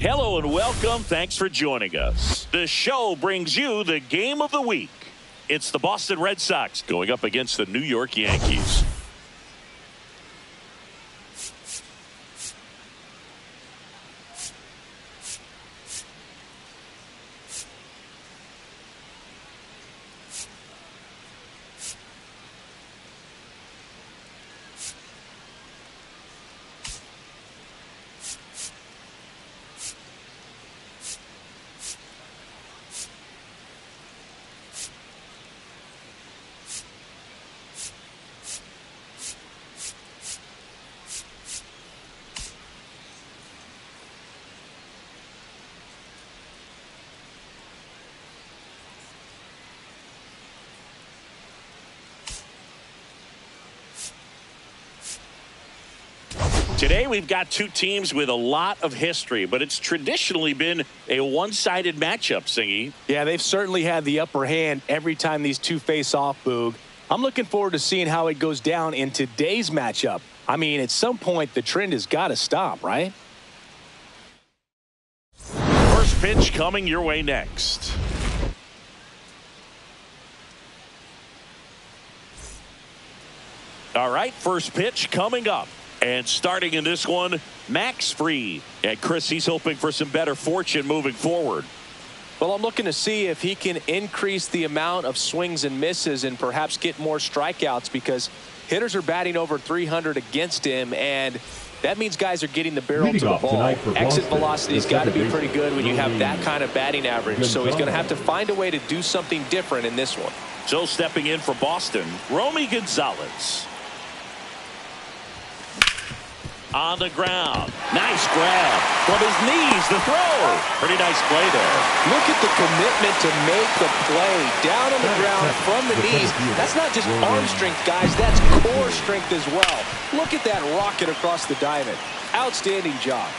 Hello and welcome. Thanks for joining us. The show brings you the game of the week. It's the Boston Red Sox going up against the New York Yankees. Today we've got two teams with a lot of history, but it's traditionally been a one-sided matchup, Singy. Yeah, they've certainly had the upper hand every time these two face off, Boog. I'm looking forward to seeing how it goes down in today's matchup. I mean, at some point, the trend has got to stop, right? First pitch coming your way next. All right, first pitch coming up. And starting in this one, Max Fried. And Chris, he's hoping for some better fortune moving forward. Well, I'm looking to see if he can increase the amount of swings and misses and perhaps get more strikeouts, because hitters are batting over 300 against him, and that means guys are getting the barrel to the ball. Exit velocity's got to be pretty good when you have that kind of batting average, so he's going to have to find a way to do something different in this one. So stepping in for Boston, Romy Gonzalez. On the ground. Nice grab. From his knees, the throw. Pretty nice play there. Look at the commitment to make the play. Down on the ground from the knees. That's not just arm strength, guys. That's core strength as well. Look at that rocket across the diamond. Outstanding job.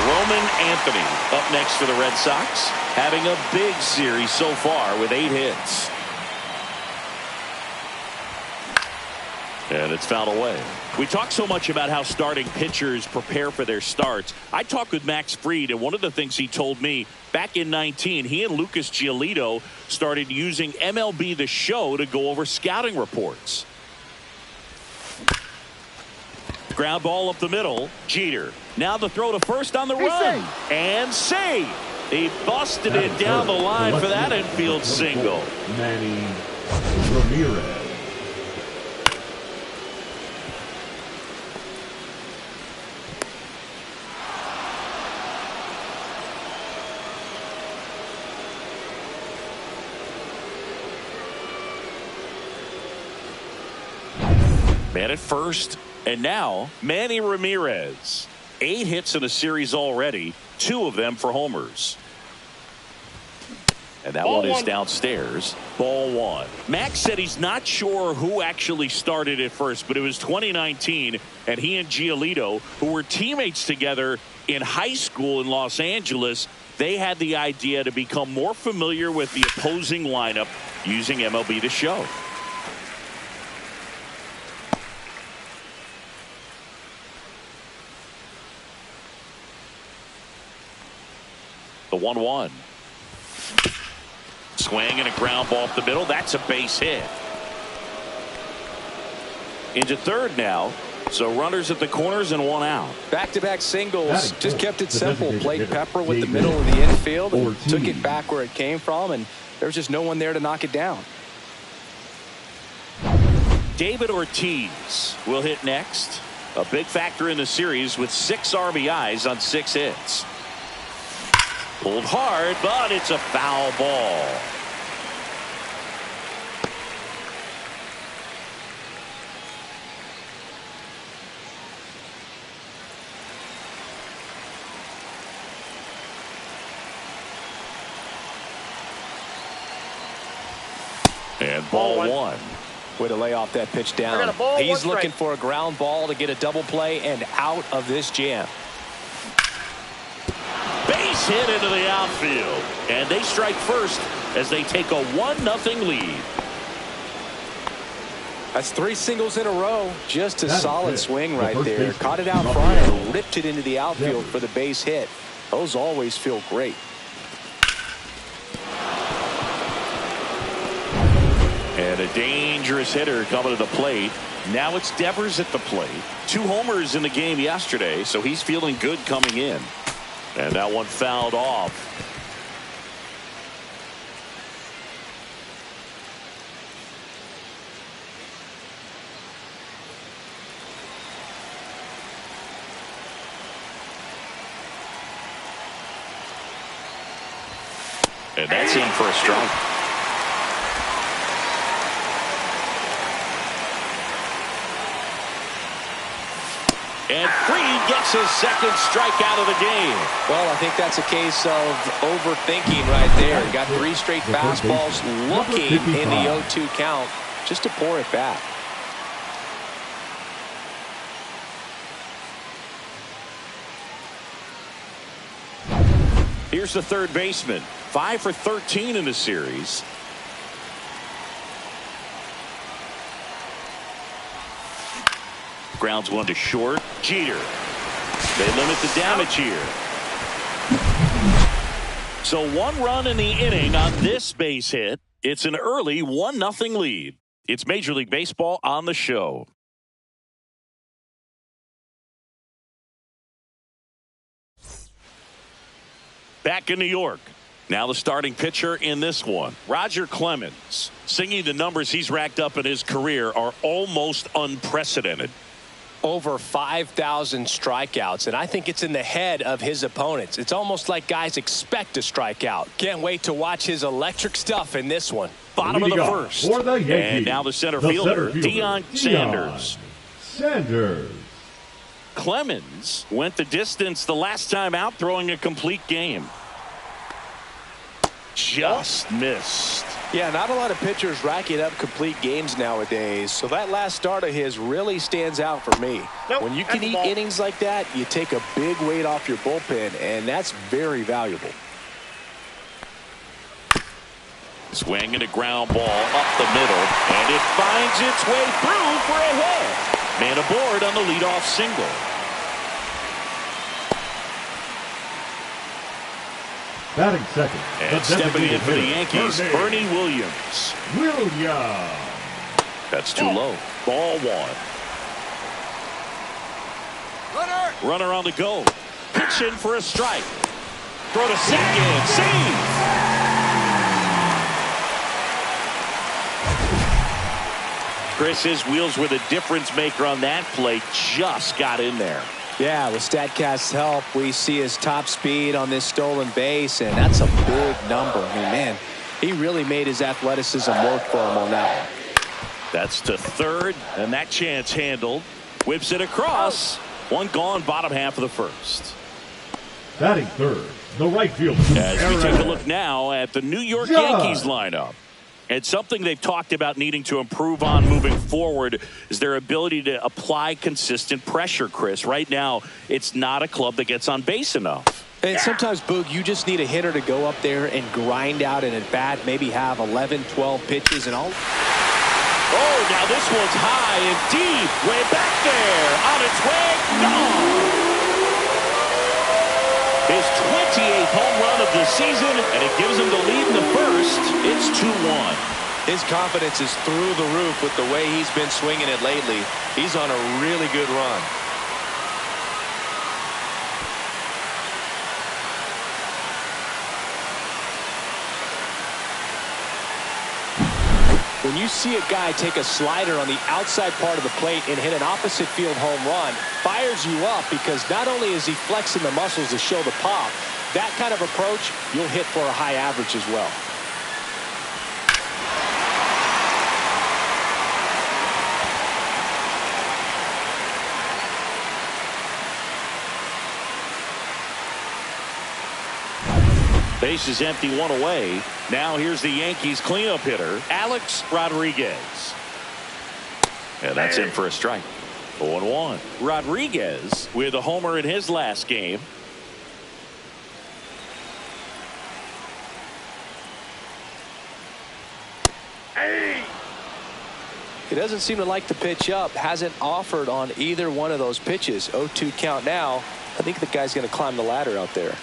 Roman Anthony up next for the Red Sox. Having a big series so far with 8 hits. And it's fouled away. We talk so much about how starting pitchers prepare for their starts. I talked with Max Fried, and one of the things he told me back in 19, he and Lucas Giolito started using MLB The Show to go over scouting reports. Ground ball up the middle. Jeter. Now the throw to first on the run. And save. He busted it down the line for that infield single. Manny Ramirez. Man at first, and now Manny Ramirez. 8 hits in the series already, 2 of them for homers. And that one is downstairs. Ball 1. Max said he's not sure who actually started at first, but it was 2019, and he and Giolito, who were teammates together in high school in Los Angeles, they had the idea to become more familiar with the opposing lineup using MLB The Show. The 1-1. Swing and a ground ball up the middle. That's a base hit. Into third now. So runners at the corners and 1 out. Back-to-back singles. Just kept it simple. Played Pepper with the middle of the infield and took it back where it came from, and there's just no one there to knock it down. David Ortiz will hit next. A big factor in the series with 6 RBIs on 6 hits. Pulled hard, but it's a foul ball. And ball 1. Way to lay off that pitch down. He's looking for a ground ball to get a double play and out of this jam. Base hit into the outfield. And they strike first as they take a 1-0 lead. That's 3 singles in a row. Just a That's solid it. swing The right first there. baseman, Caught it out Rafael. front and ripped it into the outfield for the base hit. Those always feel great. And a dangerous hitter coming to the plate. Now it's Devers at the plate. 2 homers in the game yesterday, so he's feeling good coming in. And that one fouled off. And that's in for a strike. And Fried gets his second strikeout of the game. Well, I think that's a case of overthinking right there. Got 3 straight fastballs looking in the 0-2 count just to pour it back. Here's the third baseman. 5 for 13 in the series. Grounds one to short. Jeter. They limit the damage here. So 1 run in the inning on this base hit. It's an early 1-0 lead. It's Major League Baseball on the show. Back in New York. Now the starting pitcher in this one, Roger Clemens. Singing the numbers he's racked up in his career are almost unprecedented. Over 5,000 strikeouts, and I think it's in the head of his opponents. It's almost like guys expect to strike out. Can't wait to watch his electric stuff in this one. Bottom of the first. For the Yankees, and now the center fielder, Deion Sanders. Clemens went the distance the last time out, throwing a complete game. Just missed. Yeah, not a lot of pitchers racking up complete games nowadays, so that last start of his really stands out for me. When you can eat innings like that, you take a big weight off your bullpen, and that's very valuable. Swing and a ground ball up the middle, and it finds its way through for a hit. Man aboard on the leadoff single. Batting second. And stepping in for the Yankees, Bernie Williams. That's too low. Ball 1. Runner on the go. Pitch in for a strike. Throw to second. Save. Chris, his wheels were the difference maker on that play. Just got in there. Yeah, with StatCast's help, we see his top speed on this stolen base, and that's a big number. I mean, man, he really made his athleticism work for him on that one. That's to third, and that chance handled. Whips it across. 1 gone, bottom half of the first. Batting third, the right fielder. As we take a look now at the New York Yankees lineup. And something they've talked about needing to improve on moving forward is their ability to apply consistent pressure, Chris. Right now, it's not a club that gets on base enough. And sometimes, Boog, you just need a hitter to go up there and grind out an at-bat, maybe have 11, 12 pitches and all. Oh, now this one's high and deep. Way back there. On its way. Gone. His 28th home run of the season, and it gives him the lead in the first. It's 2-1. His confidence is through the roof with the way he's been swinging it lately. He's on a really good run. When you see a guy take a slider on the outside part of the plate and hit an opposite field home run, fires you up because not only is he flexing the muscles to show the pop, that kind of approach, you'll hit for a high average as well. Base is empty, 1 away. Now here's the Yankees cleanup hitter, Alex Rodriguez. And that's in for a strike. 0-1. Rodriguez with a homer in his last game. He doesn't seem to like the pitch up. Hasn't offered on either one of those pitches. 0-2 count now. I think the guy's going to climb the ladder out there.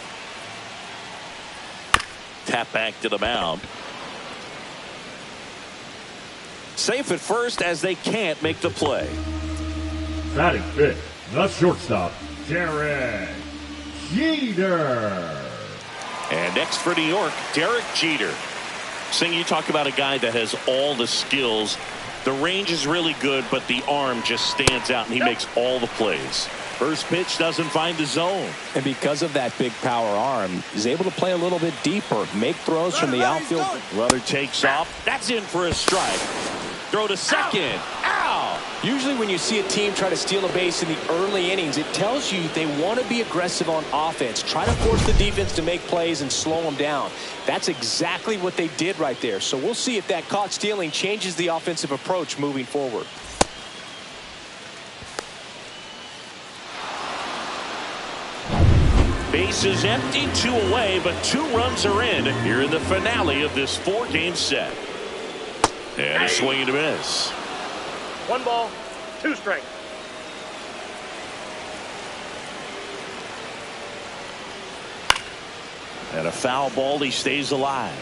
Tap back to the mound. Safe at first as they can't make the play. Batting fifth, the shortstop, Derek Jeter. And next for New York, Derek Jeter. Sing, you talk about a guy that has all the skills. The range is really good, but the arm just stands out, and he makes all the plays. First pitch doesn't find the zone. And because of that big power arm, he's able to play a little bit deeper, make throws from the outfield. Runner takes off. That's in for a strike. Throw to second. Ow! Usually when you see a team try to steal a base in the early innings, it tells you they want to be aggressive on offense. Try to force the defense to make plays and slow them down. That's exactly what they did right there. So we'll see if that caught stealing changes the offensive approach moving forward. Base is empty, 2 away, but 2 runs are in here in the finale of this 4-game set. And a swing and a miss. 1 ball, 2 strikes. And a foul ball, he stays alive.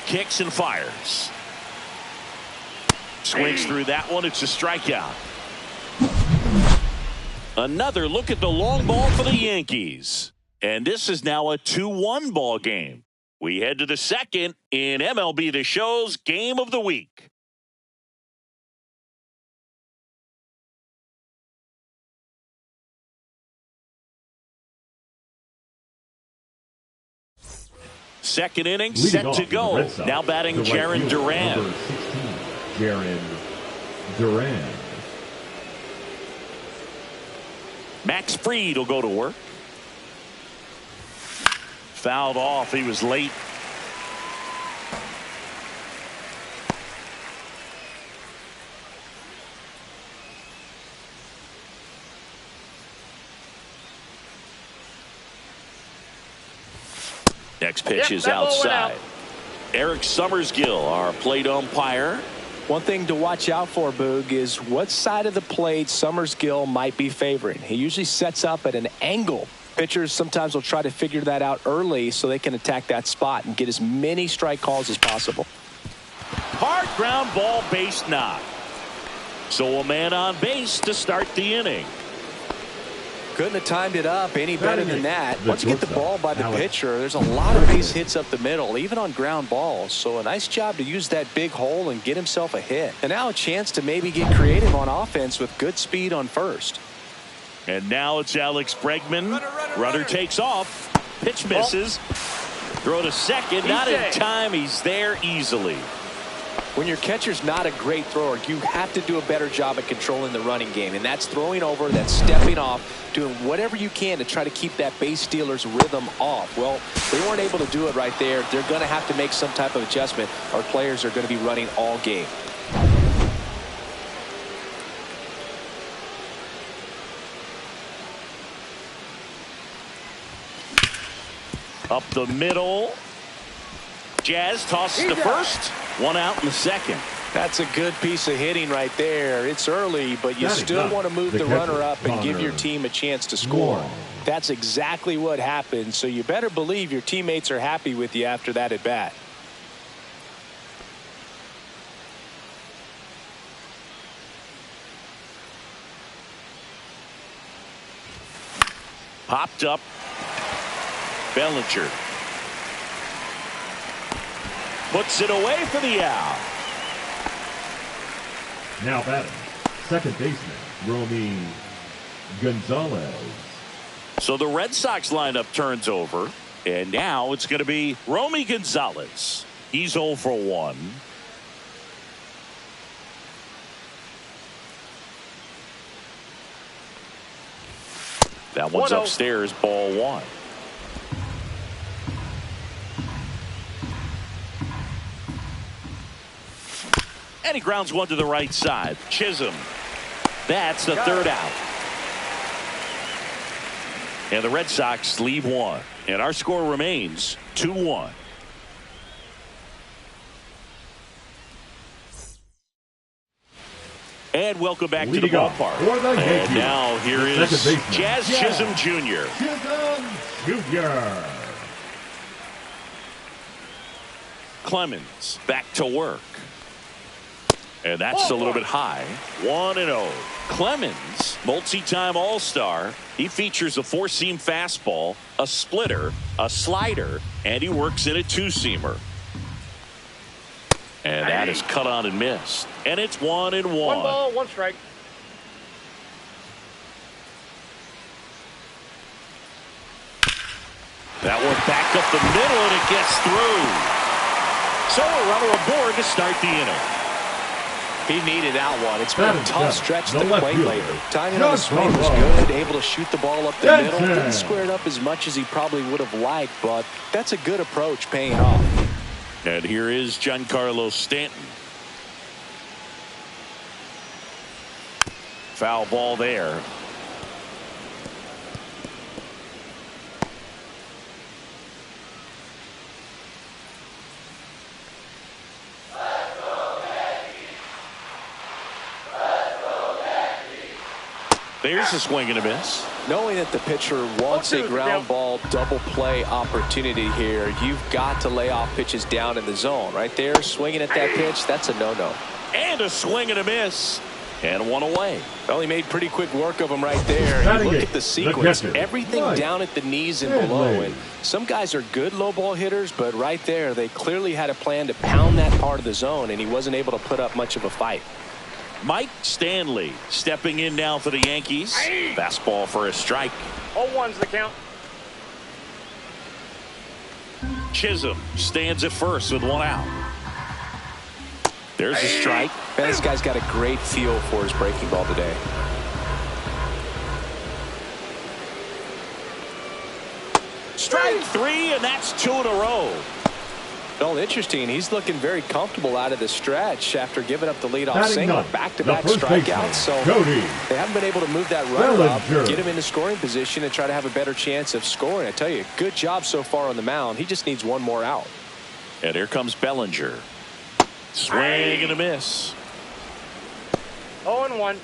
Kicks and fires. Swings through that one. It's a strikeout. Another look at the long ball for the Yankees. And this is now a 2-1 ball game. We head to the second in MLB The Show's Game of the Week. Second inning set to go. Now batting Jarren Duran. Number 16, Jarren Duran. Max Fried will go to work. Fouled off. He was late. Next pitch is outside. Eric Summersgill, our plate umpire. One thing to watch out for, Boog, is what side of the plate Summersgill might be favoring. He usually sets up at an angle. Pitchers sometimes will try to figure that out early so they can attack that spot and get as many strike calls as possible. Hard ground ball, base knock. So a man on base to start the inning. Couldn't have timed it up any better than that. Once you get the ball by the pitcher, there's a lot of base hits up the middle, even on ground balls. So a nice job to use that big hole and get himself a hit. And now a chance to maybe get creative on offense with good speed on first. And now it's Alex Bregman. Runner takes off. Pitch misses. Throw to second. Not in time. He's there easily. When your catcher's not a great thrower, you have to do a better job at controlling the running game. And that's throwing over, that's stepping off, doing whatever you can to try to keep that base stealer's rhythm off. Well, they weren't able to do it right there. They're going to have to make some type of adjustment. Our players are going to be running all game. Up the middle. Jazz tosses to first. 1 out in the second. That's a good piece of hitting right there. It's early, but you still want to move the runner up and give your team a chance to score. That's exactly what happened, so you better believe your teammates are happy with you after that at bat. Popped up. Bellinger puts it away for the out. Now batting, second baseman, Romy Gonzalez. So the Red Sox lineup turns over, and now it's going to be Romy Gonzalez. He's 0 for 1. That one's upstairs, ball 1. And he grounds one to the right side. Chisholm. That's the third out. And the Red Sox leave 1. And our score remains 2-1. And welcome back to the Leading off ballpark. for the And Yankees, now here the is second baseman, Jazz Chisholm Jr. Chisholm Jr. Clemens back to work. And that's a little bit high. 1-0. Clemens, multi-time All-Star. He features a four-seam fastball, a splitter, a slider, and he works in a two-seamer. And that is cut on and missed. And it's 1-1. 1 ball, 1 strike. That one back up the middle, and it gets through. So a runner aboard to start the inning. He needed that one. It's been a tough stretch to the plate lately. Timing on the Just swing was good, able to shoot the ball up the middle. Benson. Didn't square it up as much as he probably would have liked, but that's a good approach paying off. And here is Giancarlo Stanton. Foul ball there. There's a swing and a miss. Knowing that the pitcher wants a ground ball double play opportunity here, you've got to lay off pitches down in the zone. Right there, swinging at that pitch, that's a no-no. And a swing and a miss. And one away. Well, he made pretty quick work of him right there. You look at the sequence, everything down at the knees and below. And some guys are good low ball hitters, but right there, they clearly had a plan to pound that part of the zone, and he wasn't able to put up much of a fight. Mike Stanley stepping in now for the Yankees. Fastball for a strike. 0-1's the count. Chisholm stands at first with one out. There's a strike. Man, this guy's got a great feel for his breaking ball today. Strike 3, and that's 2 in a row. Well, interesting. He's looking very comfortable out of the stretch after giving up the leadoff single. Back-to-back strikeouts. So they haven't been able to move that runner up, get him into scoring position, and try to have a better chance of scoring. I tell you, good job so far on the mound. He just needs one more out. And here comes Bellinger. Swing and a miss. 0-1.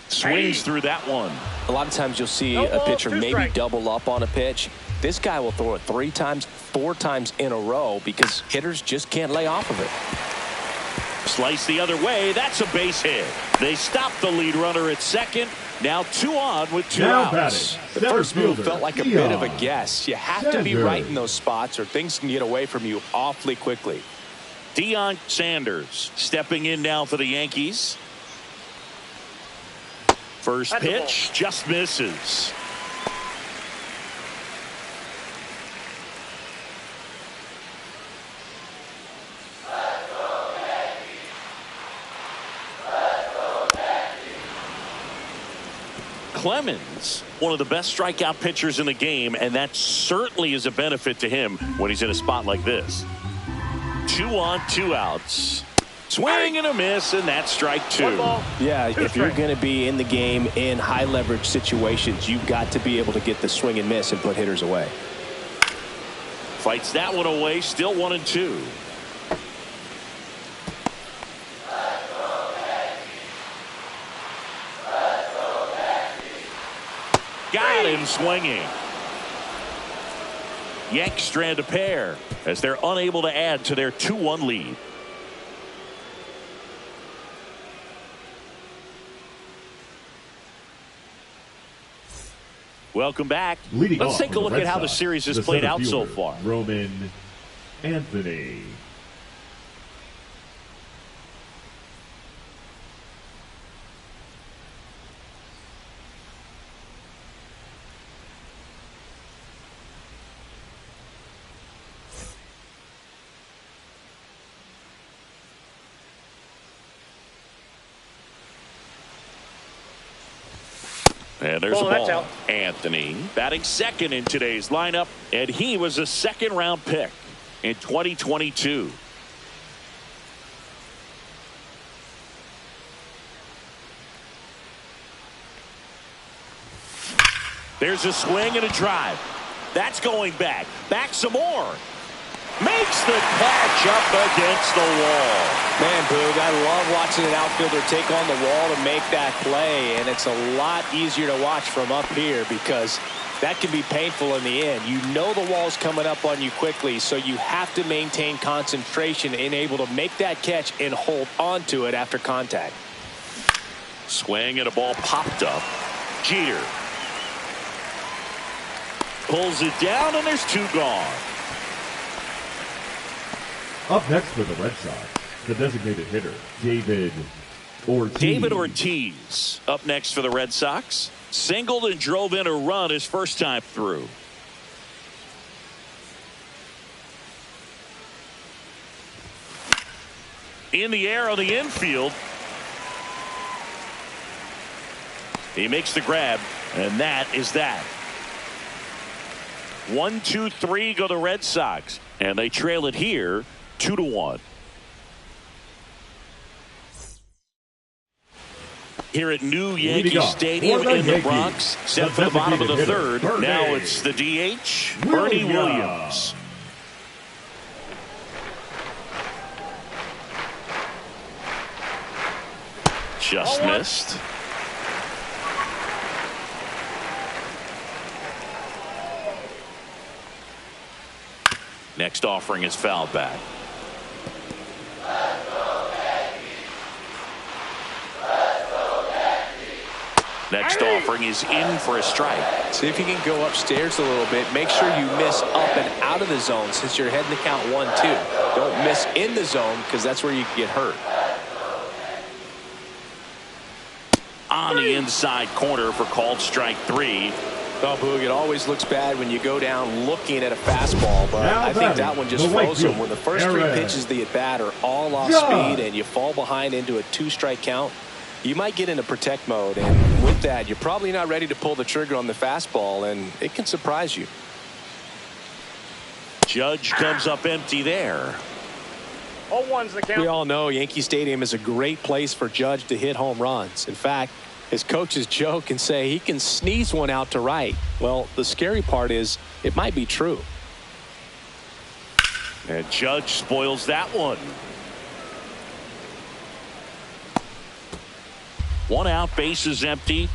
Swings through that one. A lot of times you'll see a pitcher maybe double up on a pitch. This guy will throw it 3 times, 4 times in a row because hitters just can't lay off of it. Slice the other way. That's a base hit. They stop the lead runner at second. Now 2 on with 2 outs. The first move felt like a bit of a guess. You have to be right in those spots or things can get away from you awfully quickly. Deion Sanders stepping in now for the Yankees. First pitch just misses. Clemens, one of the best strikeout pitchers in the game, and that certainly is a benefit to him when he's in a spot like this. 2 on, 2 outs. Swing and a miss, and that's strike 2. Yeah, if you're going to be in the game in high leverage situations, you've got to be able to get the swing and miss and put hitters away. Fights that one away, still 1-2. Got him swinging. Yanks strand a pair as they're unable to add to their 2-1 lead. Welcome back. Let's take a look at how the series has played out so far. Roman Anthony. And there's a ball. Anthony batting second in today's lineup, and he was a second-round pick in 2022. There's a swing and a drive. That's going back. Back some more. Makes the catch up against the wall. Man, Boog, I love watching an outfielder take on the wall to make that play, and it's a lot easier to watch from up here because that can be painful in the end. You know the wall's coming up on you quickly, so you have to maintain concentration and able to make that catch and hold on to it after contact. Swing and a ball popped up. Jeter pulls it down, and there's two gone. Up next for the Red Sox, the designated hitter, David Ortiz. David Ortiz up next for the Red Sox. Singled and drove in a run his first time through. In the air on the infield. He makes the grab, and that is that. 1-2-3 go the Red Sox, and they trail it here 2-1. Here at New Yankee Stadium in the Bronx, set for the bottom of the third. Now it's the DH, Bernie Williams. Just missed. Next offering is fouled back. Next offering is in for a strike. See if you can go upstairs a little bit. Make sure you miss up and out of the zone since you're heading to count 1-2. Don't miss in the zone because that's where you can get hurt. On the inside corner for called strike 3. Oh, Boog, it always looks bad when you go down looking at a fastball, but I think that one just froze him. When the first three pitches of the at-bat are all off speed and you fall behind into a 2-strike count, you might get into protect mode, and with that, you're probably not ready to pull the trigger on the fastball, and it can surprise you. Judge comes up empty there. 0-1's the count. We all know Yankee Stadium is a great place for Judge to hit home runs. In fact, his coaches joke and say he can sneeze one out to right. Well, the scary part is it might be true. And Judge spoils that one. One out, base is empty.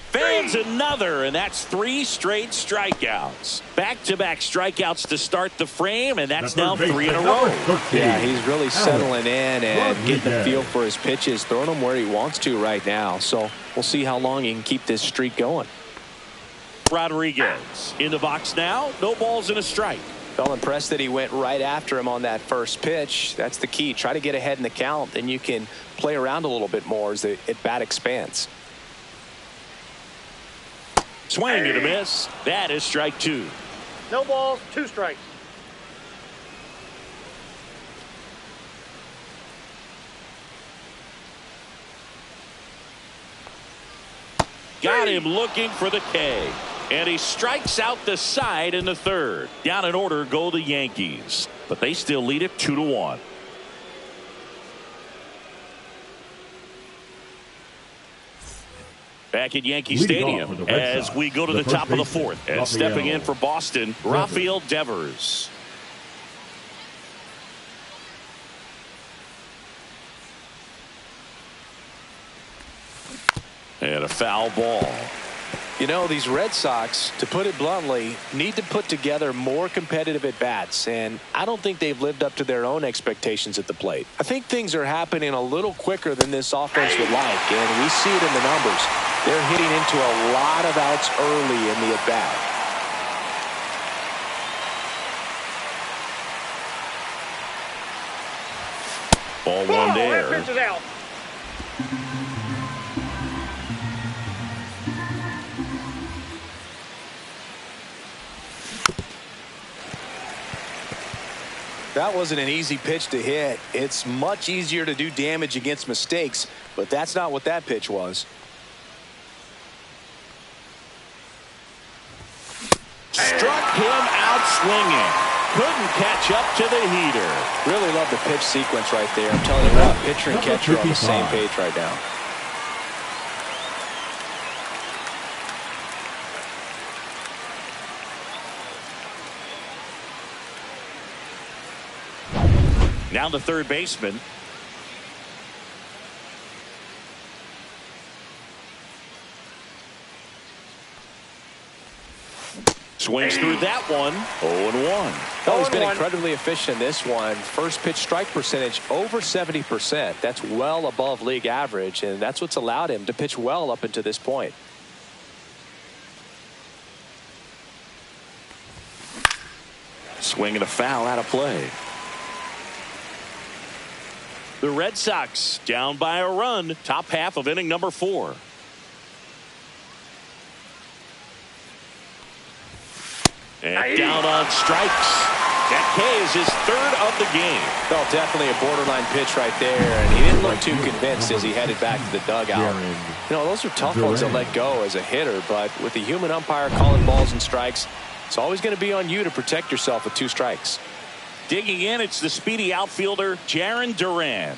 Fans another, and that's 3 straight strikeouts. Back-to-back strikeouts to start the frame, and that's now 3 in a row. Yeah, he's really settling in and getting the feel for his pitches, throwing them where he wants to right now. So we'll see how long he can keep this streak going. Rodriguez in the box now. No balls and a strike. Felt impressed that he went right after him on that first pitch. That's the key. Try to get ahead in the count, then you can play around a little bit more as the at-bat expands. Swing and a miss. That is strike 2. No balls, 2 strikes. Got him looking for the K. And he strikes out the side in the third. Down in order go the Yankees. But they still lead it 2-1. Back at Yankee Stadium as we go to the top of the fourth. And stepping in for Boston, Rafael Devers. And a foul ball. You know, these Red Sox, to put it bluntly, need to put together more competitive at-bats, and I don't think they've lived up to their own expectations at the plate. I think things are happening a little quicker than this offense would like, and we see it in the numbers. They're hitting into a lot of outs early in the at-bat. Ball one there. That pitch is out. That wasn't an easy pitch to hit. It's much easier to do damage against mistakes, but that's not what that pitch was. Struck him out swinging. Couldn't catch up to the heater. Really love the pitch sequence right there. I'm telling you what, pitcher and catcher on the same page right now. Now the third baseman. Swings through that one. 0-1. Oh, he's been incredibly efficient in this one. First pitch strike percentage over 70%. That's well above league average, and that's what's allowed him to pitch well up until this point. Swing and a foul out of play. The Red Sox down by a run. Top half of inning number 4. And down on strikes. That K is his third of the game. Well, definitely a borderline pitch right there, and he didn't look too convinced as he headed back to the dugout. You know, those are tough ones to let go as a hitter, but with the human umpire calling balls and strikes, it's always going to be on you to protect yourself with 2 strikes. Digging in, it's the speedy outfielder, Jarren Duran.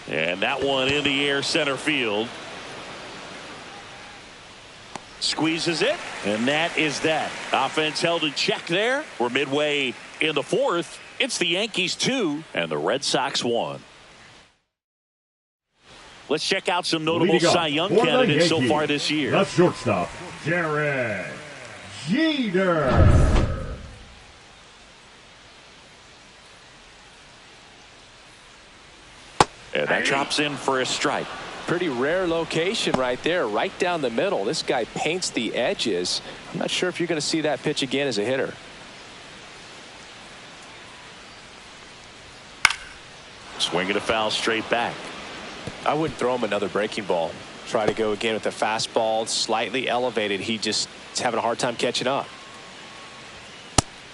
And that one in the air center field. Squeezes it, and that is that. Offense held in check there. We're midway in the 4th. It's the Yankees 2 and the Red Sox 1. Let's check out some notable Cy Young candidates so far this year. The shortstop, Derek Jeter. And that drops in for a strike. Pretty rare location right there, right down the middle. This guy paints the edges. I'm not sure if you're going to see that pitch again as a hitter. Swing and a foul straight back. I wouldn't throw him another breaking ball. Try to go again with the fastball, slightly elevated. He just is having a hard time catching up.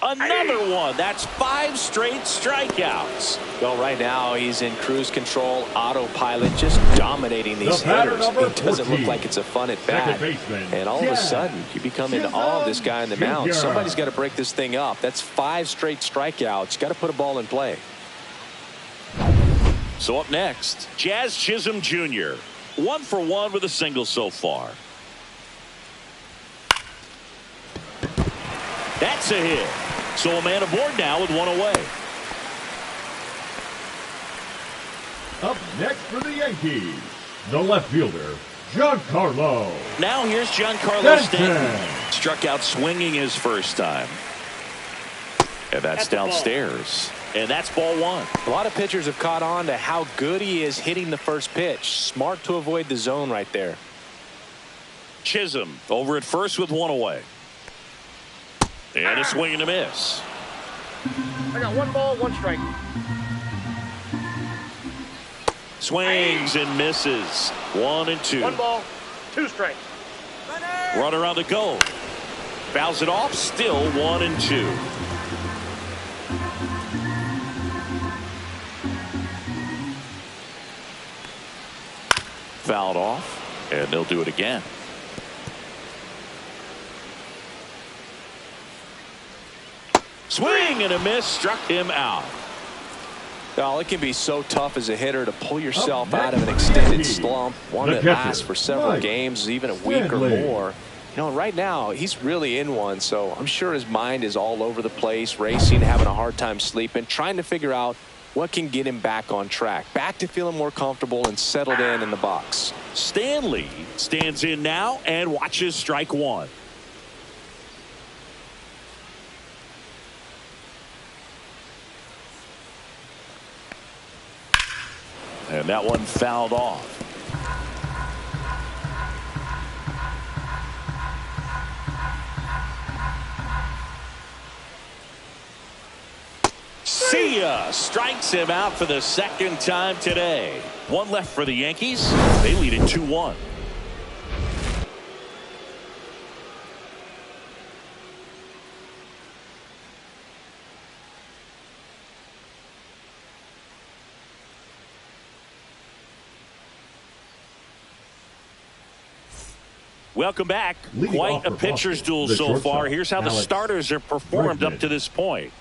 Another one. That's 5 straight strikeouts. Well, right now he's in cruise control, autopilot, just dominating these hitters. It doesn't look like it's a fun at bat. And all of a sudden, you become in awe of this guy on the mound. Somebody's got to break this thing up. That's 5 straight strikeouts. Got to put a ball in play. So up next, Jazz Chisholm Jr. 1 for 1 with a single so far. That's a hit. So a man aboard now with 1 away. Up next for the Yankees, the left fielder, Giancarlo. Now here's Giancarlo Stanton. Struck out swinging his first time. And that's downstairs. And that's ball 1. A lot of pitchers have caught on to how good he is hitting the first pitch. Smart to avoid the zone right there. Chisholm over at first with 1 away. And a swing and a miss. I got 1 ball, 1 strike. Swings and misses. 1 and 2. 1 ball, 2 strikes. Runner on the go. Fouls it off. Still 1 and 2. Fouled off, and they'll do it again. Swing and a miss, struck him out. Well, it can be so tough as a hitter to pull yourself out of an extended slump, one that lasts for several games, even a week or more. You know, right now, he's really in one, so I'm sure his mind is all over the place, racing, having a hard time sleeping, trying to figure out what can get him back on track, back to feeling more comfortable and settled in the box. Stanley stands in now and watches strike 1. And that one fouled off. See ya. Strikes him out for the 2nd time today. 1 left for the Yankees. They lead it 2-1. Welcome back. Quite a pitcher's duel so far. Here's how the starters have performed up to this point.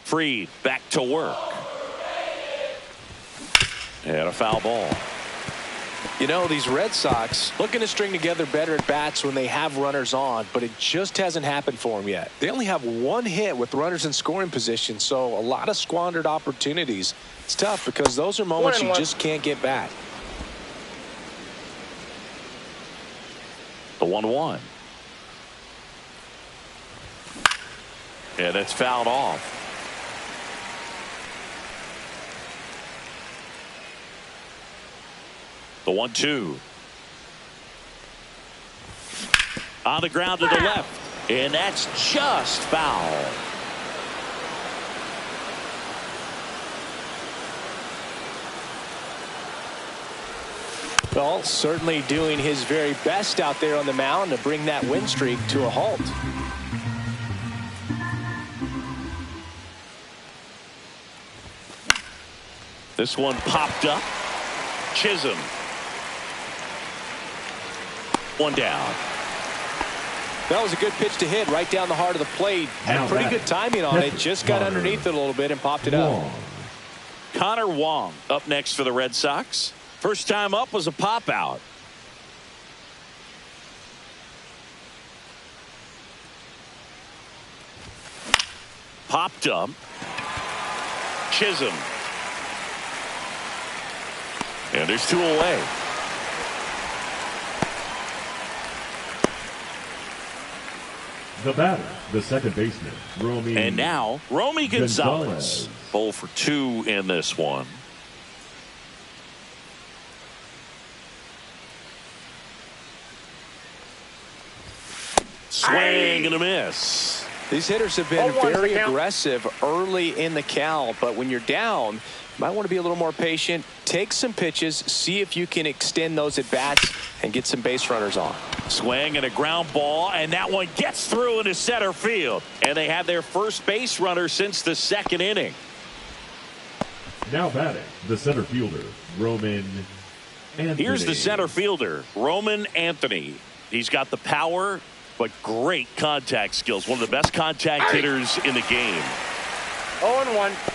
Fried back to work. And a foul ball. You know, these Red Sox looking to string together better at bats when they have runners on, but it just hasn't happened for them yet. They only have one hit with runners in scoring position, so a lot of squandered opportunities. It's tough because those are moments you just can't get back. The 1-1. And it's fouled off. The 1-2. On the ground to the left. And that's just foul. Well, certainly doing his very best out there on the mound to bring that win streak to a halt. This one popped up. Chisholm. One down. That was a good pitch to hit right down the heart of the plate. Had pretty good timing on it. Just got underneath it a little bit and popped it up. Connor Wong up next for the Red Sox. First time up was a pop out. Popped up. Chisholm. And there's two away. The batter, the second baseman, Romy. And now, Romy Gonzalez. 0 for 2 in this one. Swing and a miss. These hitters have been very aggressive early in the count, but when you're down, you might want to be a little more patient. Take some pitches, see if you can extend those at bats and get some base runners on. Swing and a ground ball, and that one gets through into center field. And they have their first base runner since the second inning. Now batting, the center fielder, Roman Anthony. Here's the center fielder, Roman Anthony. He's got the power, but great contact skills. One of the best contact hitters in the game. 0-1.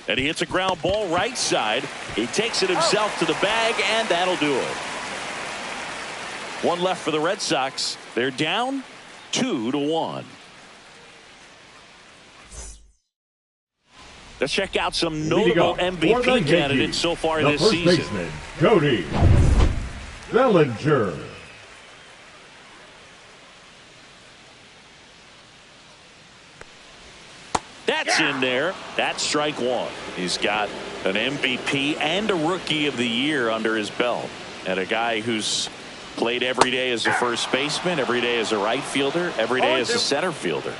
And he hits a ground ball right side. He takes it himself to the bag, and that'll do it. One left for the Red Sox. They're down 2-1. Let's check out some notable MVP candidates so far this season. Baseman, Cody Bellinger. That's in there. That's strike one. He's got an MVP and a Rookie of the Year under his belt. And a guy who's played every day as a first baseman, every day as a right fielder, every day as a center fielder.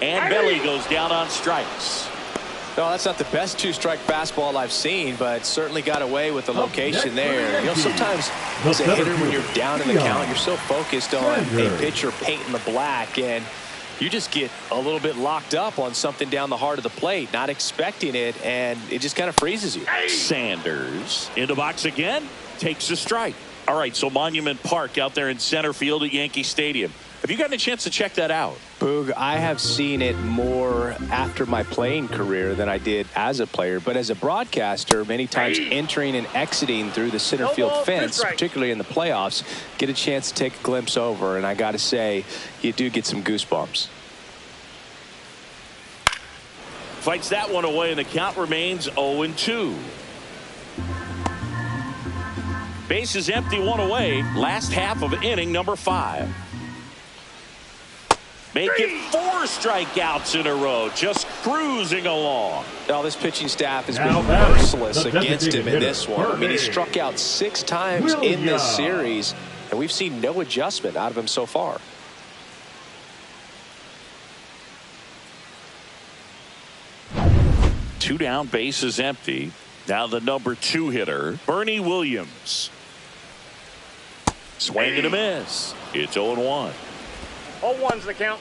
And Belly goes down on strikes. No, that's not the best two-strike fastball I've seen, but certainly got away with the location there. You know, sometimes as a hitter, when you're down in the count, you're so focused on a pitcher painting the black, and you just get a little bit locked up on something down the heart of the plate, not expecting it, and it just kind of freezes you. Sanders in the box again, takes a strike. All right, so Monument Park out there in center field at Yankee Stadium. Have you gotten a chance to check that out? Boog, I have seen it more after my playing career than I did as a player. But as a broadcaster, many times entering and exiting through the center field fence, particularly in the playoffs, get a chance to take a glimpse over. And I got to say, you do get some goosebumps. Fights that one away, and the count remains 0-2. Base is empty, one away. Last half of inning number 5. Make it 4 strikeouts in a row, just cruising along. Now, this pitching staff has been merciless against him in this one. I mean, he struck out 6 times in this series, and we've seen no adjustment out of him so far. Two down, base is empty. Now the number 2 hitter, Bernie Williams. Swing and a miss. It's 0-1. 0-1's the count.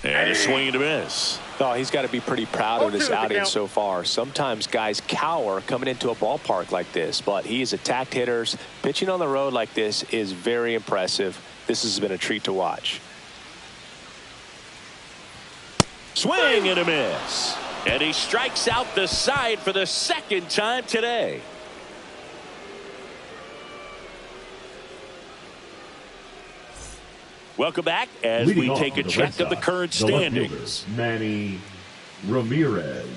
And a swing and a miss. Oh, he's got to be pretty proud of this outing so far. Sometimes guys cower coming into a ballpark like this, but he has attacked hitters. Pitching on the road like this is very impressive. This has been a treat to watch. Swing and a miss. And he strikes out the side for the second time today. Welcome back as we take a check of the current standings. Manny Ramirez.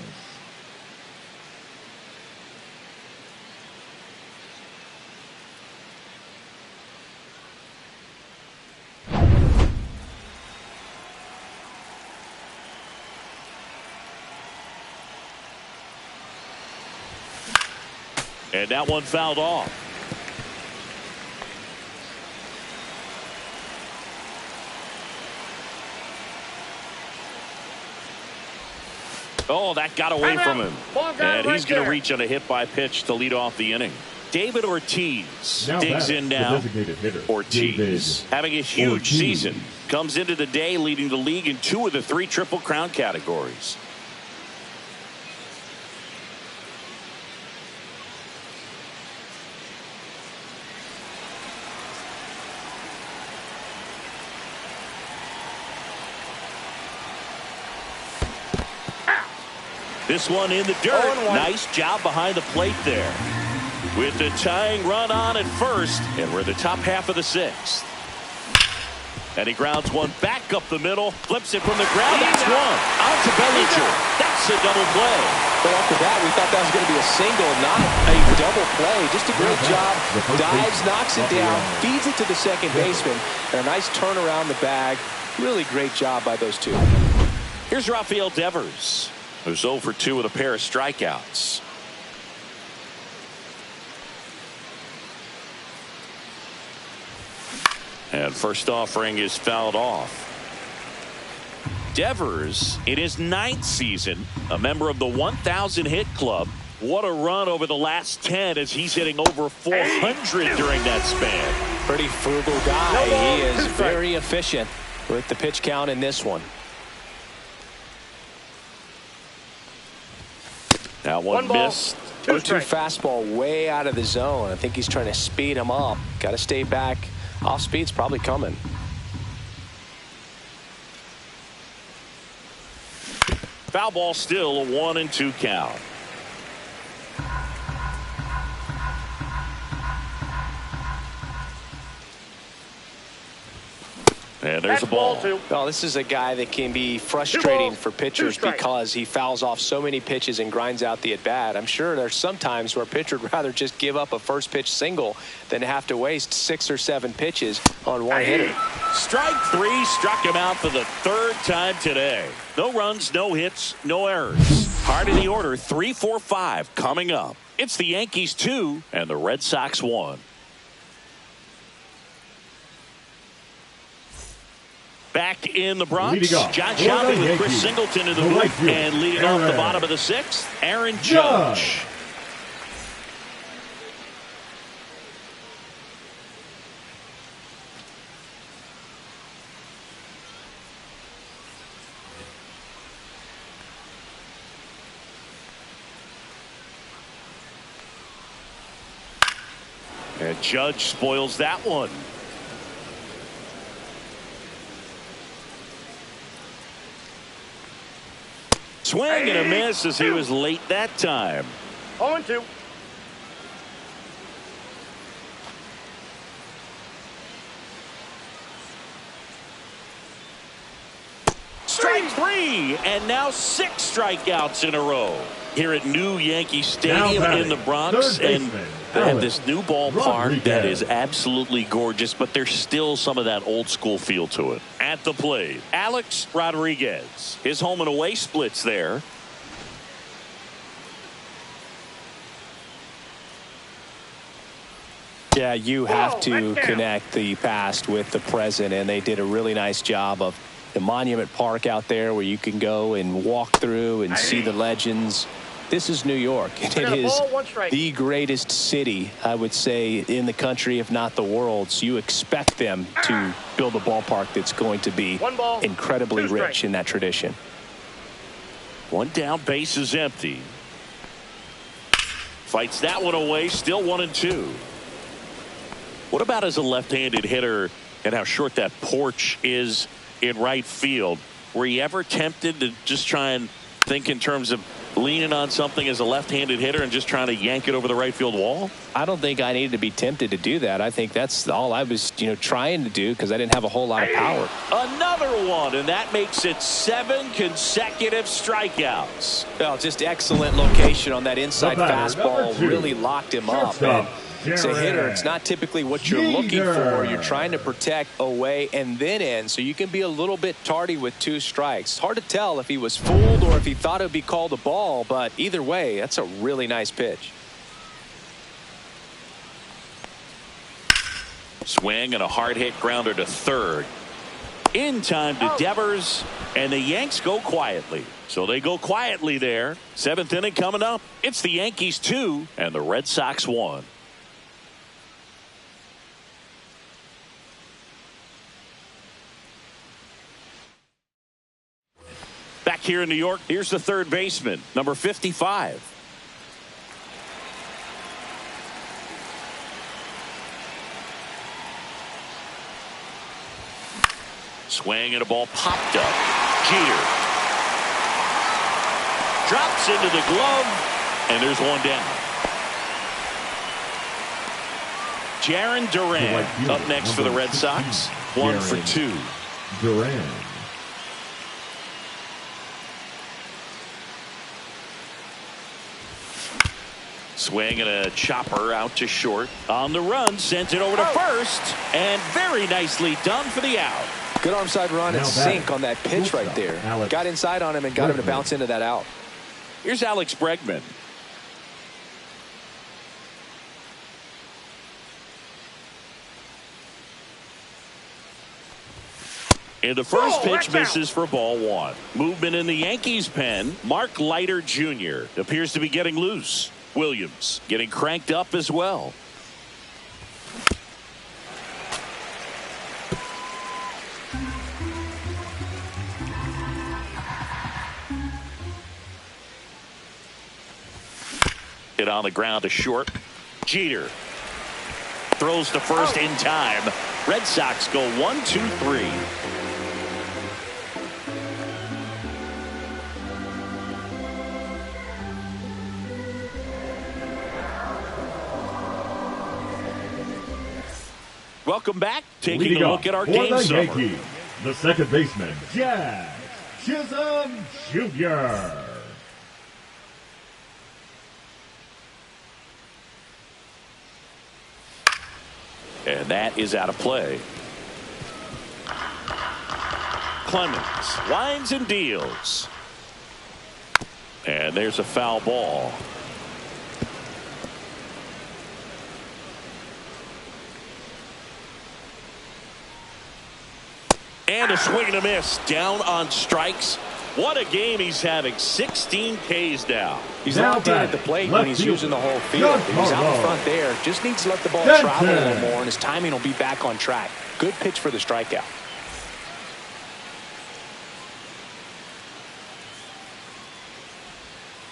And that one fouled off. Oh, that got away from him. And he's going to reach on a hit by pitch to lead off the inning. David Ortiz digs in now. Ortiz having a huge season. Comes into the day leading the league in 2 of the 3 Triple Crown categories. This one in the dirt. Nice job behind the plate there. With the tying run on at first, and we're in the top half of the 6th. And he grounds one back up the middle, flips it from the ground. That's one. Out to Bellinger. That's a double play. But after that, we thought that was going to be a single, not a double play. Just a great job. Dives, knocks it down, feeds it to the second baseman, and a nice turn around the bag. Really great job by those two. Here's Rafael Devers, who's 0 for 2 with a pair of strikeouts. And first offering is fouled off. Devers, in his 9th season, a member of the 1,000 hit club. What a run over the last 10 as he's hitting over 400 during that span. Pretty frugal guy. He is very efficient with the pitch count in this one. That one missed. 0-2 fastball way out of the zone. I think he's trying to speed him up. Got to stay back. Off speed's probably coming. Foul ball, still a 1-2 count. And there's a ball. Well, this is a guy that can be frustrating for pitchers because he fouls off so many pitches and grinds out the at-bat. I'm sure there's some times where a pitcher would rather just give up a first pitch single than have to waste 6 or 7 pitches on one hitter. Strike 3 struck him out for the 3rd time today. No runs, no hits, no errors. Hard in the order, 3, 4, 5 coming up. It's the Yankees 2 and the Red Sox 1. Back in the Bronx, John Shelby with Chris Singleton in the booth, and leading off the bottom of the 6th, Aaron Judge. And Judge spoils that one. Swing and a miss as he was late that time. 0-2. Strike 3, and now 6 strikeouts in a row here at New Yankee Stadium in the Bronx. And they have this new ballpark that is absolutely gorgeous, but there's still some of that old school feel to it. At the plate, Alex Rodriguez. His home and away splits there. Yeah, you have to connect the past with the present, and they did a really nice job of the Monument Park out there where you can go and walk through and see the legends. This is New York, and it is the greatest city, I would say, in the country, if not the world. So you expect them to build a ballpark that's going to be incredibly rich in that tradition. One down, base is empty. Fights that one away, still 1-2. What about as a left-handed hitter and how short that porch is in right field? Were you ever tempted to just try and think in terms of leaning on something as a left-handed hitter and just trying to yank it over the right field wall? I don't think I needed to be tempted to do that. I think that's all I was, trying to do because I didn't have a whole lot of power. Another one, and that makes it 7 consecutive strikeouts. Well, just excellent location on that inside fastball. Really locked him up. And it's a hitter. It's not typically what you're looking for. You're trying to protect away and then in, so you can be a little bit tardy with 2 strikes. It's hard to tell if he was fooled or if he thought it would be called a ball, but either way, that's a really nice pitch. Swing and a hard hit grounder to third. In time to Devers, and the Yanks go quietly. So they go quietly there. 7th inning coming up. It's the Yankees 2 and the Red Sox 1. Back here in New York, here's the third baseman, number 55. Swing and a ball popped up. Jeter drops into the glove, and there's one down. Jarren Duran up next for the Red Sox. 1 for 2. Duran. Swing and a chopper out to short. On the run, sent it over to first, and very nicely done for the out. Good arm side run and sink on that pitch right there. Got inside on him and got him to bounce into that out. Here's Alex Bregman. And the first pitch misses for ball 1. Movement in the Yankees pen. Mark Leiter Jr. appears to be getting loose. Williams getting cranked up as well. Hit on the ground to short. Jeter throws to first in time. Red Sox go 1-2-3. Welcome back. Taking a look at our game summary. The second baseman, Jazz Chisholm Jr. And that is out of play. Clemens winds and deals. And there's a foul ball. And a swing and a miss. Down on strikes. What a game he's having. 16 Ks now. He's locked in at the plate when he's using the whole field. He's out in front there. Just needs to let the ball travel a little more, and his timing will be back on track. Good pitch for the strikeout.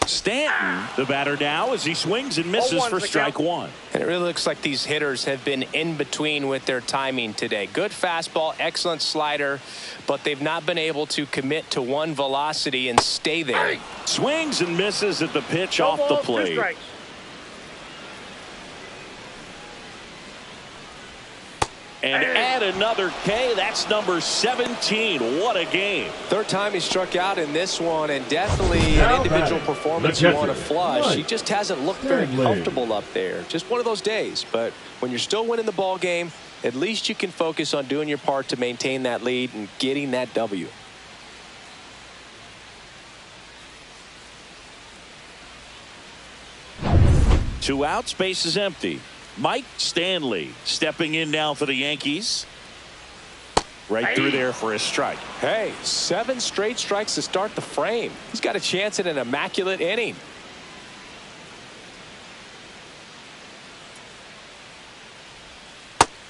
Stanton, the batter now, as he swings and misses for strike 1. And it really looks like these hitters have been in between with their timing today. Good fastball, excellent slider, but they've not been able to commit to one velocity and stay there. Swings and misses at the pitch off the plate. And add another K. That's number 17. What a game. Third time he struck out in this one, and definitely an individual performance you want to flush. He just hasn't looked very comfortable up there. Just one of those days. But when you're still winning the ball game, at least you can focus on doing your part to maintain that lead and getting that W. Two outs, base is empty. Mike Stanley stepping in now for the Yankees. Right through there for his strike. Hey, 7 straight strikes to start the frame. He's got a chance at an immaculate inning.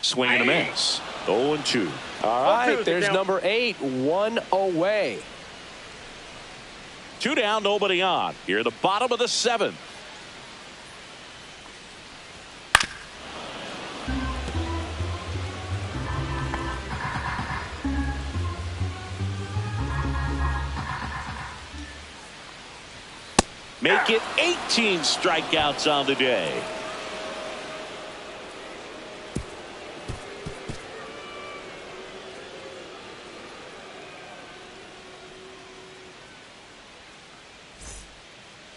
Swing and a miss. 0-2. All right, there's number 8, 1 away. 2 down, nobody on. Here at the bottom of the 7th. Make it 18 strikeouts on the day.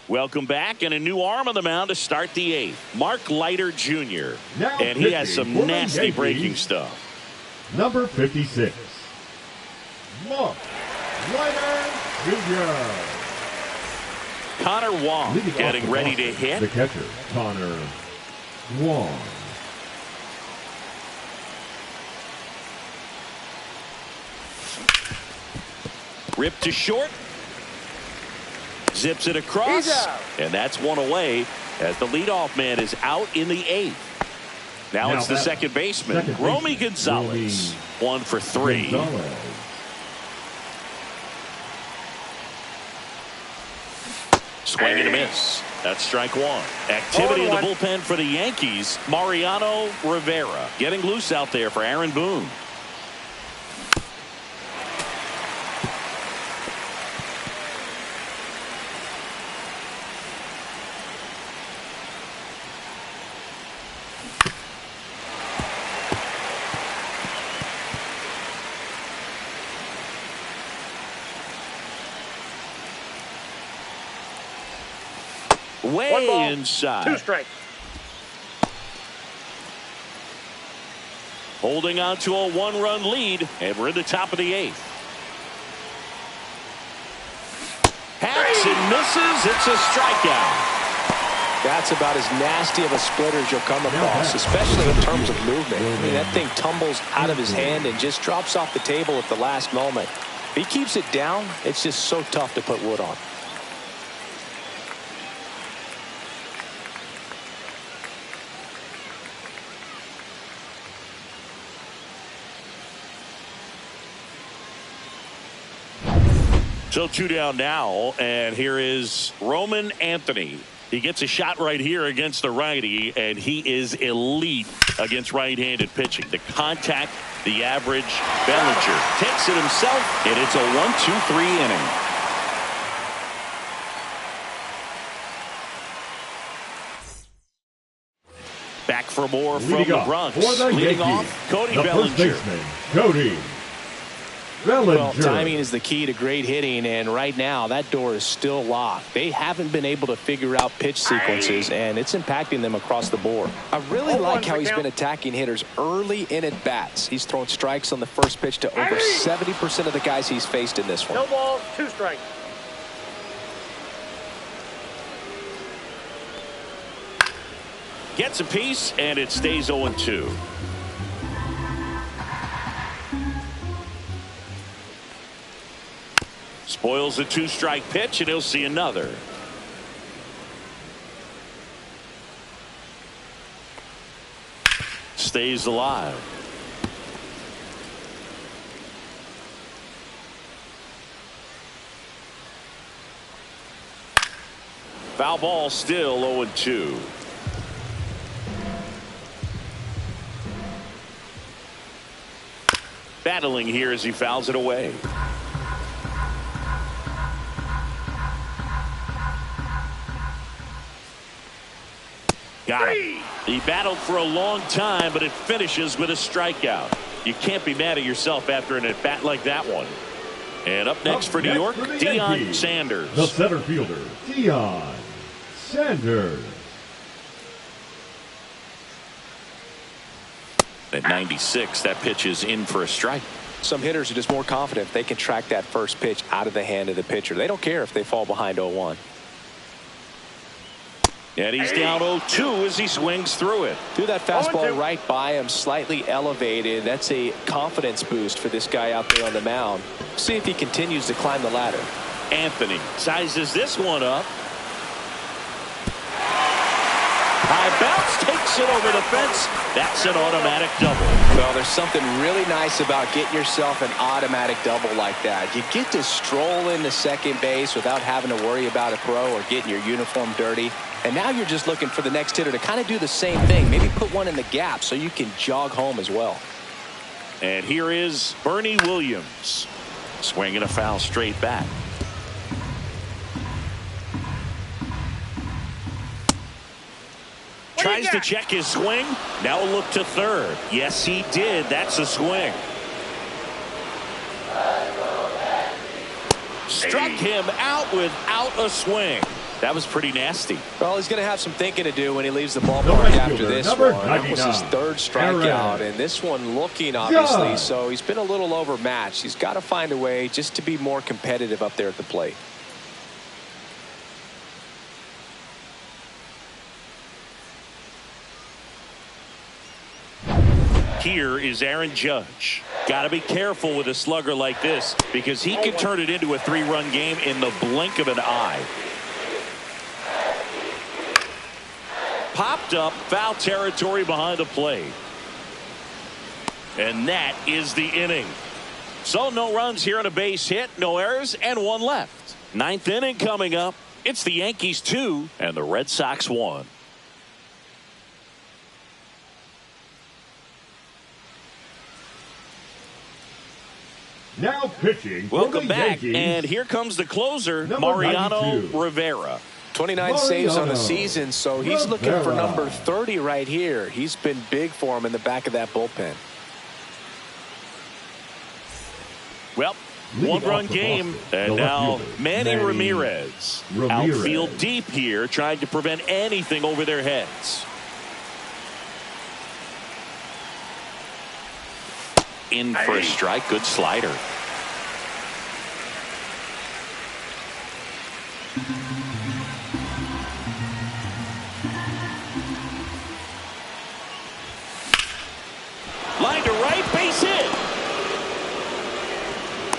Welcome back, and a new arm on the mound to start the 8th. Mark Leiter Jr. Now And he has some nasty breaking stuff. Number 56, Mark Leiter Jr. Connor Wong Leading off getting the ready to roster, hit. The catcher, Connor Wong. Ripped to short. Zips it across. And that's 1 away as the leadoff man is out in the 8th. Now it's the second baseman, Romy Gonzalez. 1 for 3. Gonzalez. Swing and a miss. That's strike 1. Activity in the bullpen for the Yankees. Mariano Rivera getting loose out there for Aaron Boone. Way inside. 2 strikes. Holding on to a 1-run lead, and we're in the top of the 8th. Hacks and misses. It's a strikeout. That's about as nasty of a splitter as you'll come across, especially in terms of movement. I mean, that thing tumbles out of his hand and just drops off the table at the last moment. If he keeps it down, it's just so tough to put wood on. So 2 down now, and here is Roman Anthony. He gets a shot right here against the righty, and he is elite against right-handed pitching. The contact, the average. Bellinger takes it himself, and it's a 1-2-3 inning. Back for more from the Bronx. Leading off, Cody Bellinger. First baseman, Cody Bellinger. Well, timing is the key to great hitting, and right now that door is still locked. They haven't been able to figure out pitch sequences, and it's impacting them across the board. I really like how he's been attacking hitters early in at bats. He's thrown strikes on the first pitch to over 70% of the guys he's faced in this one. No balls, 2 strikes. Gets a piece, and it stays 0-2. Spoils a 2-strike pitch, and he'll see another. Stays alive. Foul ball, still 0-2. Battling here as he fouls it away. Got him. He battled for a long time, but it finishes with a strikeout. You can't be mad at yourself after an at-bat like that one. And up next for New York, Deion Sanders. The center fielder, Deion Sanders. At 96, that pitch is in for a strike. Some hitters are just more confident if they can track that first pitch out of the hand of the pitcher. They don't care if they fall behind 0-1. And he's down 0-2 as he swings through it. Threw that fastball right by him, slightly elevated. That's a confidence boost for this guy out there on the mound. See if he continues to climb the ladder. Anthony sizes this one up. High bounce takes it over the fence. That's an automatic double. Well, there's something really nice about getting yourself an automatic double like that. You get to stroll into second base without having to worry about a throw or getting your uniform dirty. And now you're just looking for the next hitter to kind of do the same thing. Maybe put one in the gap so you can jog home as well. And here is Bernie Williams. Swinging a foul straight back. Tries to check his swing. Now a look to third. Yes, he did. That's a swing. Struck him out without a swing. That was pretty nasty. Well, he's going to have some thinking to do when he leaves the ballpark after this one. That was his third strikeout, and this one looking obviously, so he's been a little overmatched. He's got to find a way just to be more competitive up there at the plate. Here is Aaron Judge. Got to be careful with a slugger like this because he can turn it into a 3-run game in the blink of an eye. Popped up, foul territory behind the plate. And that is the inning. So no runs here on a base hit, no errors, and one left. Ninth inning coming up. It's the Yankees 2 and the Red Sox 1. Now pitching. Welcome back, Yankees, and here comes the closer, Mariano Rivera. 29 saves on the season, so he's looking for number 30 right here. He's been big for him in the back of that bullpen. Well, one-run game, and now Manny Ramirez. Outfield deep here, trying to prevent anything over their heads. In for a strike. Good slider. Line to right, base hit.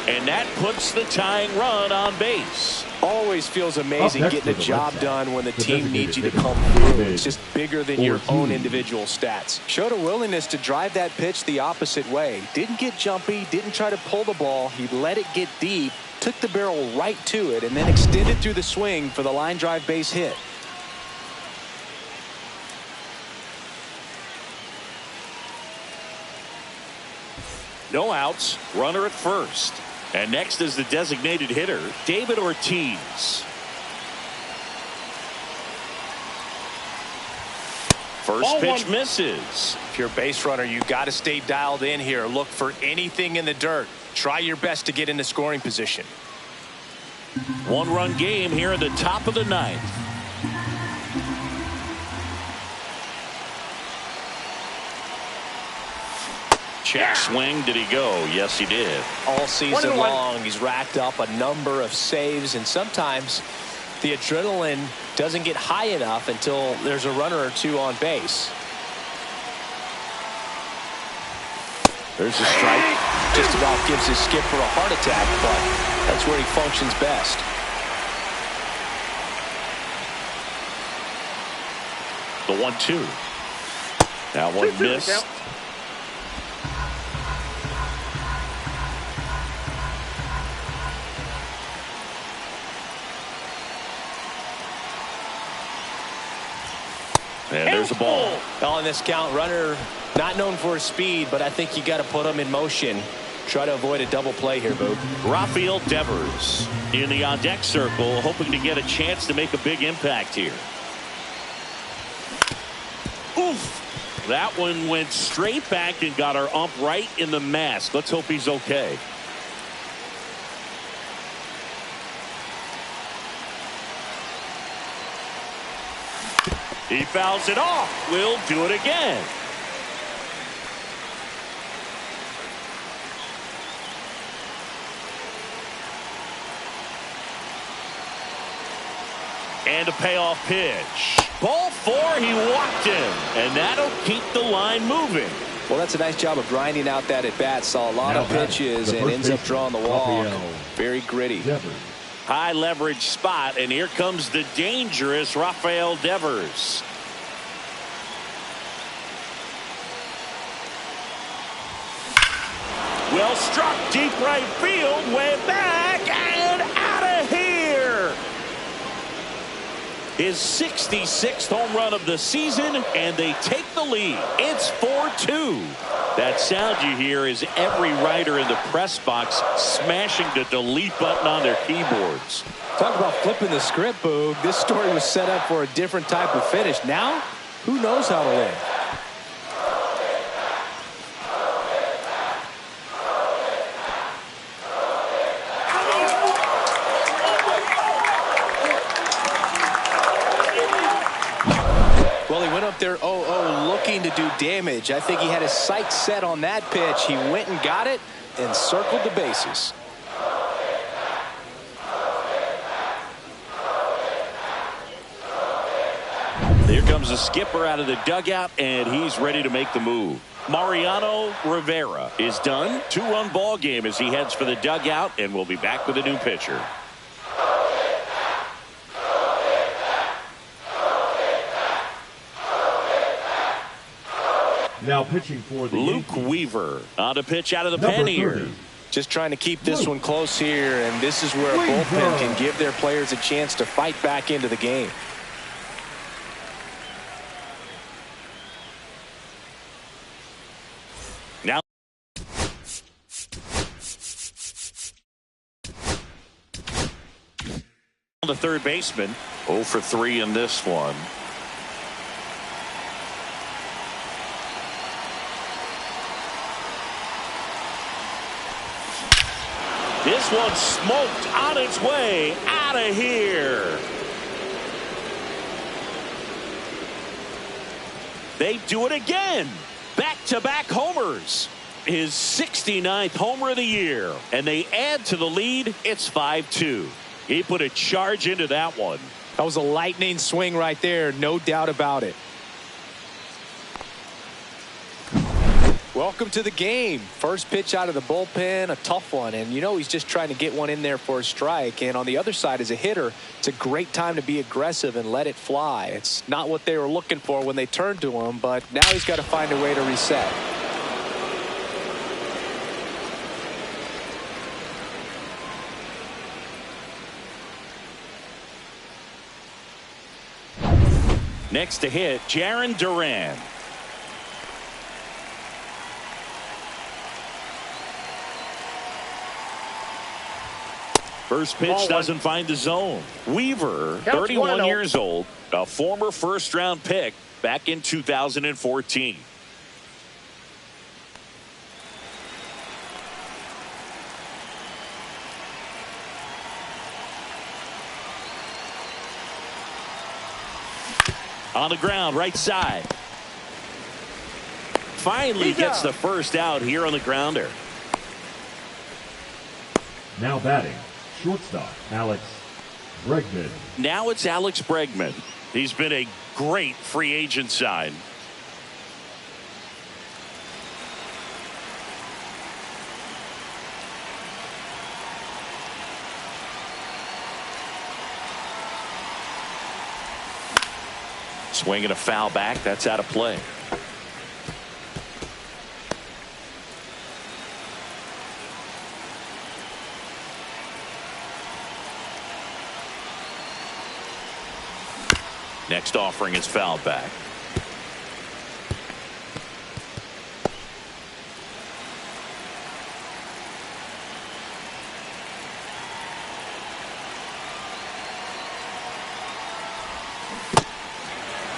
And that puts the tying run on base. Always feels amazing getting the job done when the team needs you to come through. It's just bigger than your own individual stats. Showed a willingness to drive that pitch the opposite way. Didn't get jumpy, didn't try to pull the ball. He let it get deep, took the barrel right to it, and then extended through the swing for the line drive base hit. No outs, runner at first. And next is the designated hitter, David Ortiz. First pitch misses. If you're a base runner, you got to stay dialed in here. Look for anything in the dirt. Try your best to get into scoring position. One-run game here in the top of the ninth. Check swing. Did he go? Yes, he did. All season long, he's racked up a number of saves, and sometimes the adrenaline doesn't get high enough until there's a runner or two on base. There's a strike. Just about gives his skipper a heart attack, but that's where he functions best. The 1-2. That one missed. And there's a ball. On this count, runner not known for his speed, but I think you got to put him in motion. Try to avoid a double play here, Boog. Rafael Devers in the on-deck circle, hoping to get a chance to make a big impact here. Oof! That one went straight back and got our ump right in the mask. Let's hope he's okay. He fouls it off. We'll do it again. And a payoff pitch. Ball 4, he walked him. And that'll keep the line moving. Well, that's a nice job of grinding out that at-bat. Saw a lot of pitches and ends up drawing the walk. Very gritty. High leverage spot, and here comes the dangerous Rafael Devers. Well struck, deep right field, way back, and out of here. His 66th home run of the season, and they take the lead. It's 4-2. That sound you hear is every writer in the press box smashing the delete button on their keyboards. Talk about flipping the script, Boog. This story was set up for a different type of finish. Now, who knows how to win? Well, he went up there 0-0 looking to do damage. I think he had his sights set on that pitch. He went and got it and circled the bases. Here comes the skipper out of the dugout, and he's ready to make the move. Mariano Rivera is done. 2-run ball game as he heads for the dugout, and we'll be back with a new pitcher. Now pitching for the Luke Yankees, Weaver on to pitch out of the number pen here. 30. Just trying to keep this one close here, and this is where a bullpen can give their players a chance to fight back into the game. Now the third baseman, 0 for 3 in this one. This one smoked on its way out of here. They do it again. Back-to-back homers. His 69th homer of the year. And they add to the lead. It's 5-2. He put a charge into that one. That was a lightning swing right there. No doubt about it. Welcome to the game. First pitch out of the bullpen, a tough one. And you know he's just trying to get one in there for a strike. And on the other side, as a hitter, it's a great time to be aggressive and let it fly. It's not what they were looking for when they turned to him, but now he's got to find a way to reset. Next to hit, Jarren Duran. First pitch doesn't find the zone. Weaver, 31 years old, a former first-round pick back in 2014. On the ground, right side. Finally gets the first out here on the grounder. Now batting, shortstop Alex Bregman. Now it's Alex Bregman. He's been a great free agent sign. Swinging a foul back. That's out of play. Next offering is fouled back.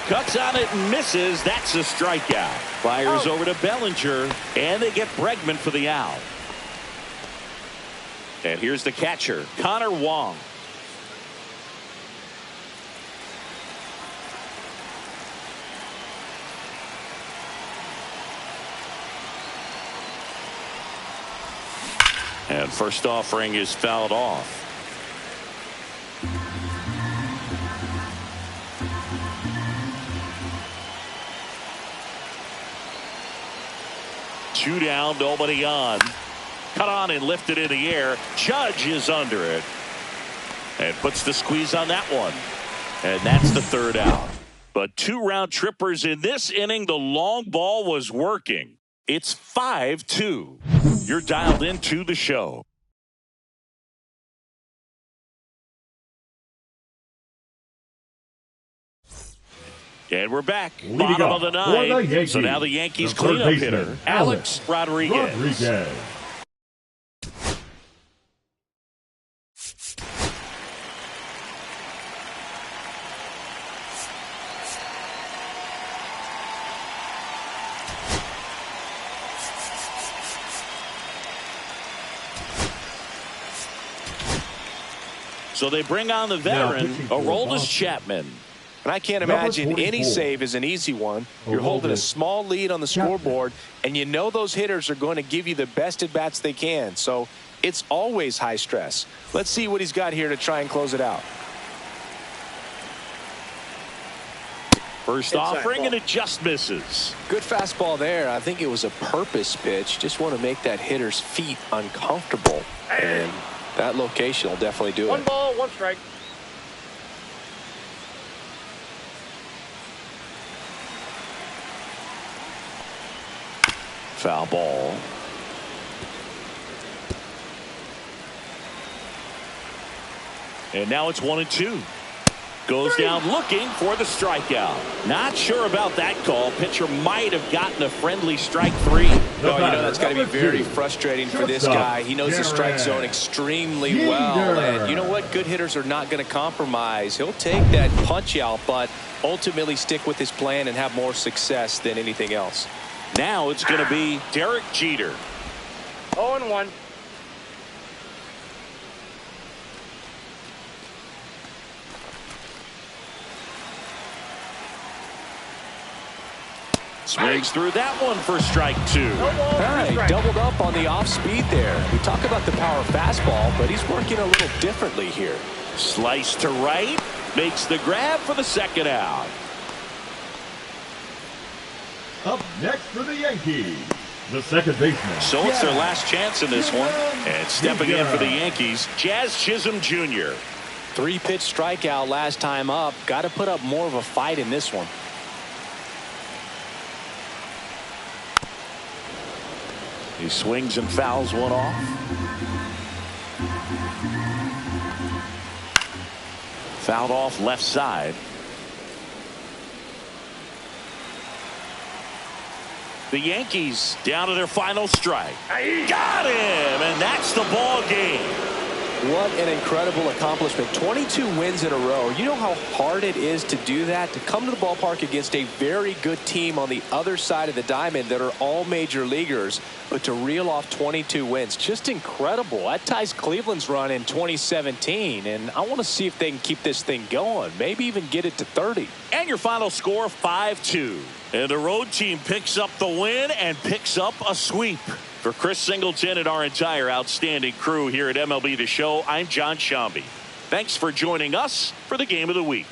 Cuts on it and misses. That's a strikeout. Fires over to Bellinger, and they get Bregman for the out. And here's the catcher, Connor Wong. And first offering is fouled off. Two down, nobody on. Cut on and lifted in the air. Judge is under it. And puts the squeeze on that one. And that's the third out. But 2 round trippers in this inning. The long ball was working. It's 5-2. You're dialed into the show. And we're back. Bottom of the ninth. So now the Yankees cleanup hitter, Alex Rodriguez. So they bring on the veteran, Aroldis Chapman. And I can't imagine any save is an easy one. You're holding a small lead on the scoreboard, and you know those hitters are going to give you the best at-bats they can. So it's always high stress. Let's see what he's got here to try and close it out. First offering, and it just misses. Good fastball there. I think it was a purpose pitch. Just want to make that hitter's feet uncomfortable. And that location will definitely do it. 1 ball, 1 strike. Foul ball. And now it's 1-2. Goes down looking for the strikeout. Not sure about that call. Pitcher might have gotten a friendly strike 3. Oh, you know that's got to be very frustrating for this guy. He knows the strike zone extremely well. And you know what? Good hitters are not going to compromise. He'll take that punch out, but ultimately stick with his plan and have more success than anything else. Now it's going to be Derek Jeter. 0-1. Swings through that one for strike 2. He doubled up on the off speed there. We talk about the power fastball, but he's working a little differently here. Slice to right. Makes the grab for the second out. Up next for the Yankees, the second baseman. So it's their last chance in this one. And stepping in for the Yankees, Jazz Chisholm Jr. 3-pitch strikeout last time up. Got to put up more of a fight in this one. He swings and fouls one off. Fouled off left side. The Yankees down to their final strike. Got him, and that's the ball game. What an incredible accomplishment. 22 wins in a row. You know how hard it is to do that, to come to the ballpark against a very good team on the other side of the diamond that are all major leaguers, but to reel off 22 wins. Just incredible. That ties Cleveland's run in 2017, and I want to see if they can keep this thing going, maybe even get it to 30. And your final score, 5-2. And the road team picks up the win and picks up a sweep. For Chris Singleton and our entire outstanding crew here at MLB The Show, I'm John Shambi. Thanks for joining us for the Game of the Week.